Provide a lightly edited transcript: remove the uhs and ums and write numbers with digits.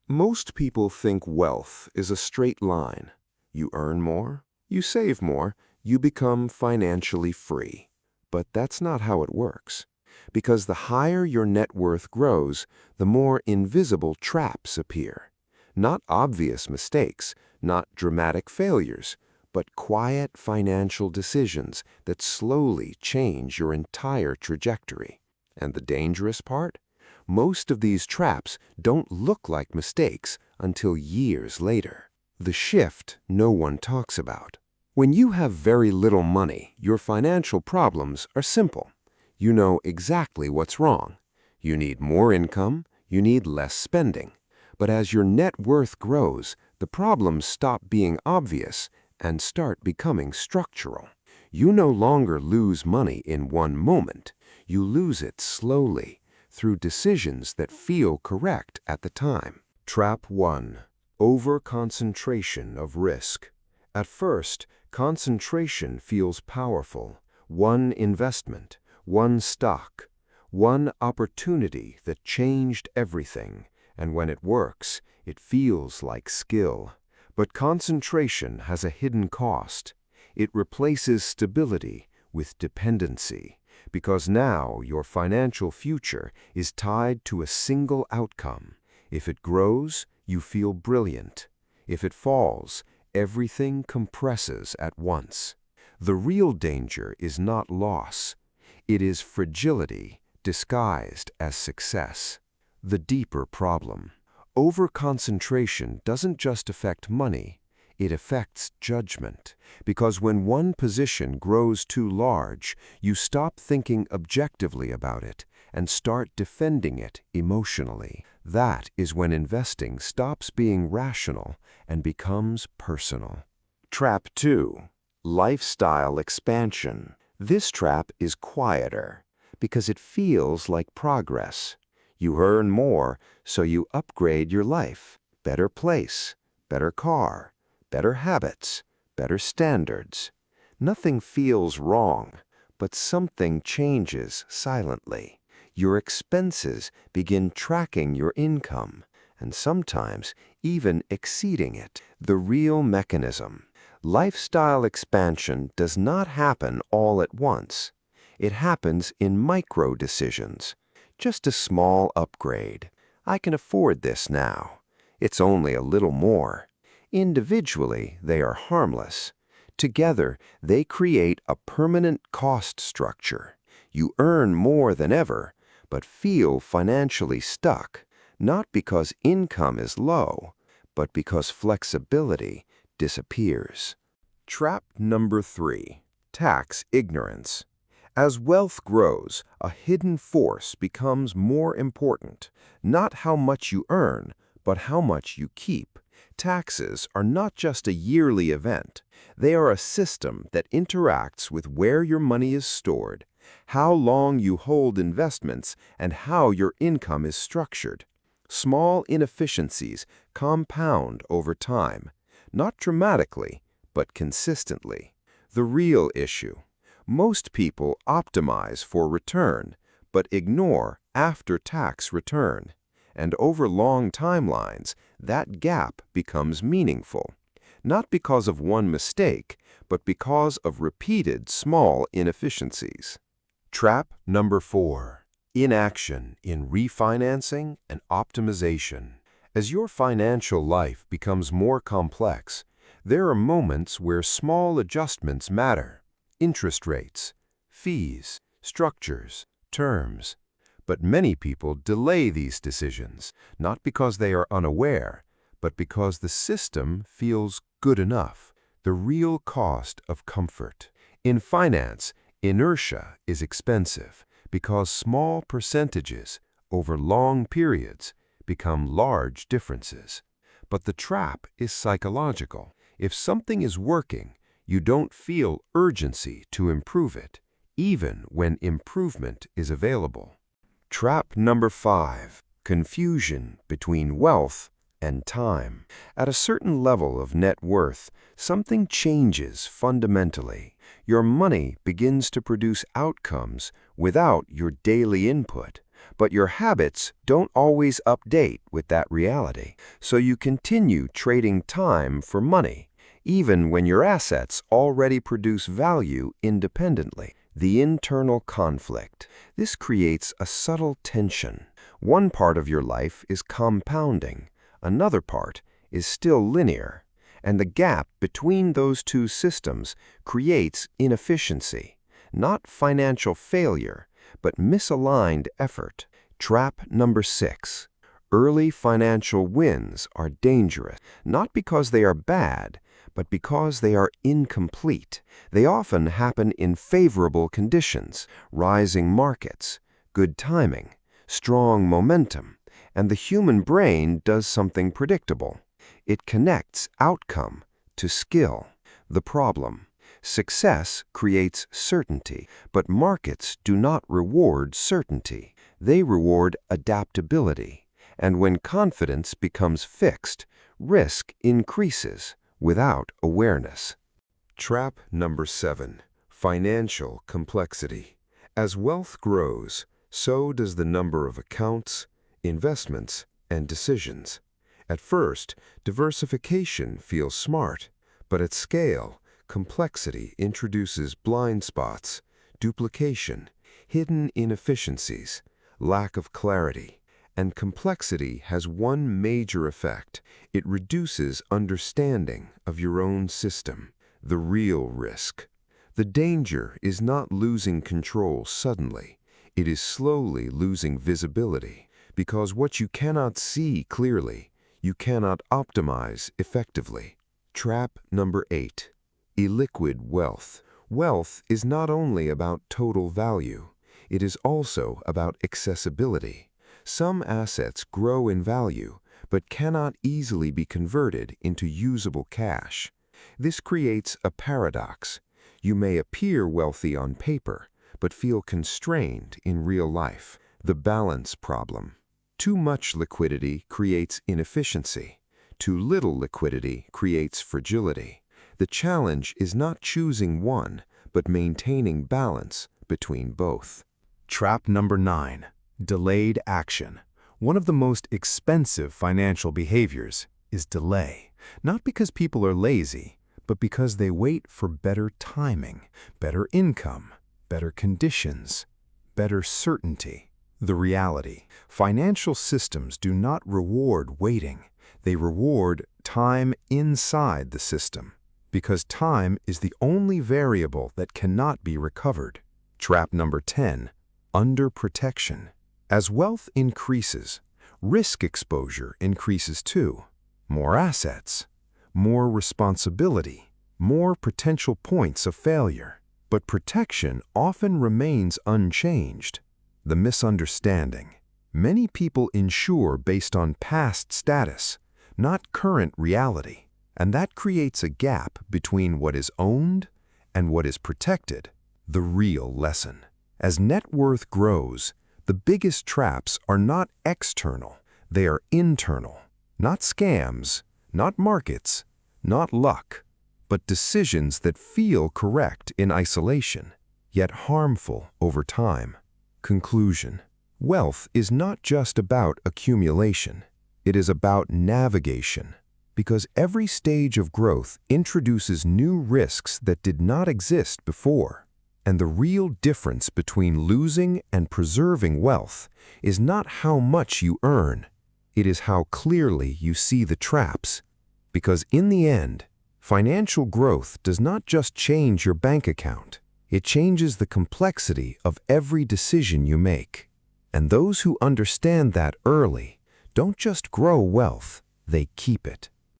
Most people think wealth is a straight line. You earn more, you save more, you become financially free. But that's not how it works. Because the higher your net worth grows, the more invisible traps appear. Not obvious mistakes, not dramatic failures, but quiet financial decisions that slowly change your entire trajectory. And the dangerous part? Most of these traps don't look like mistakes until years later. The shift no one talks about. When you have very little money, your financial problems are simple. You know exactly what's wrong. You need more income, you need less spending. But as your net worth grows, the problems stop being obvious and start becoming structural. You no longer lose money in one moment. You lose it slowly, through decisions that feel correct at the time. Trap 1. Overconcentration of risk. At first, concentration feels powerful. One investment, one stock, one opportunity that changed everything. And when it works, it feels like skill. But concentration has a hidden cost. It replaces stability with dependency, because now your financial future is tied to a single outcome. If it grows, you feel brilliant. If it falls, everything compresses at once. The real danger is not loss. It is fragility disguised as success. The deeper problem. Overconcentration doesn't just affect money, it affects judgment. Because when one position grows too large, you stop thinking objectively about it and start defending it emotionally. That is when investing stops being rational and becomes personal. Trap 2. Lifestyle expansion. This trap is quieter because it feels like progress. You earn more, so you upgrade your life. Better place, better car, better habits, better standards. Nothing feels wrong, but something changes silently. Your expenses begin tracking your income, and sometimes even exceeding it. The real mechanism. Lifestyle expansion does not happen all at once. It happens in micro decisions. Just a small upgrade. I can afford this now. It's only a little more. Individually, they are harmless. Together, they create a permanent cost structure. You earn more than ever, but feel financially stuck, not because income is low, but because flexibility disappears. Trap number 3. Tax ignorance. As wealth grows, a hidden force becomes more important. Not how much you earn, but how much you keep. Taxes are not just a yearly event. They are a system that interacts with where your money is stored, how long you hold investments, and how your income is structured. Small inefficiencies compound over time, not dramatically, but consistently. The real issue. Most people optimize for return, but ignore after-tax return. And over long timelines, that gap becomes meaningful. Not because of one mistake, but because of repeated small inefficiencies. Trap number 4. Inaction in refinancing and optimization. As your financial life becomes more complex, there are moments where small adjustments matter. Interest rates, fees, structures, terms. But many people delay these decisions, not because they are unaware, but because the system feels good enough. The real cost of comfort. In finance, inertia is expensive because small percentages over long periods become large differences. But the trap is psychological. If something is working, you don't feel urgency to improve it, even when improvement is available. Trap number 5. Confusion between wealth and time. At a certain level of net worth, something changes fundamentally. Your money begins to produce outcomes without your daily input. But your habits don't always update with that reality, so you continue trading time for money, even when your assets already produce value independently. The internal conflict. This creates a subtle tension. One part of your life is compounding, another part is still linear, and the gap between those two systems creates inefficiency, not financial failure, but misaligned effort. Trap number 6. Early financial wins are dangerous, not because they are bad, but because they are incomplete. They often happen in favorable conditions, rising markets, good timing, strong momentum, and the human brain does something predictable. It connects outcome to skill. The problem: success creates certainty, but markets do not reward certainty. They reward adaptability. And when confidence becomes fixed, risk increases without awareness. Trap number 7. Financial complexity. As wealth grows, so does the number of accounts, investments, and decisions. At first, diversification feels smart, but at scale, complexity introduces blind spots, duplication, hidden inefficiencies, lack of clarity. And complexity has one major effect. It reduces understanding of your own system. The real risk. The danger is not losing control suddenly. It is slowly losing visibility, because what you cannot see clearly, you cannot optimize effectively. Trap number 8. Illiquid wealth. Wealth is not only about total value, it is also about accessibility. Some assets grow in value, but cannot easily be converted into usable cash. This creates a paradox. You may appear wealthy on paper, but feel constrained in real life. The balance problem. Too much liquidity creates inefficiency. Too little liquidity creates fragility. The challenge is not choosing one, but maintaining balance between both. Trap number 9. Delayed action. One of the most expensive financial behaviors is delay. Not because people are lazy, but because they wait for better timing, better income, better conditions, better certainty. The reality: financial systems do not reward waiting. They reward time inside the system, because time is the only variable that cannot be recovered. Trap number 10. Under protection. As wealth increases, risk exposure increases too. More assets, more responsibility, more potential points of failure. But protection often remains unchanged. The misunderstanding. Many people insure based on past status, not current reality, and that creates a gap between what is owned and what is protected. The real lesson. As net worth grows, the biggest traps are not external, they are internal. Not scams, not markets, not luck, but decisions that feel correct in isolation, yet harmful over time. Conclusion. Wealth is not just about accumulation, it is about navigation, because every stage of growth introduces new risks that did not exist before. And the real difference between losing and preserving wealth is not how much you earn, it is how clearly you see the traps. Because in the end, financial growth does not just change your bank account, it changes the complexity of every decision you make. And those who understand that early don't just grow wealth, they keep it.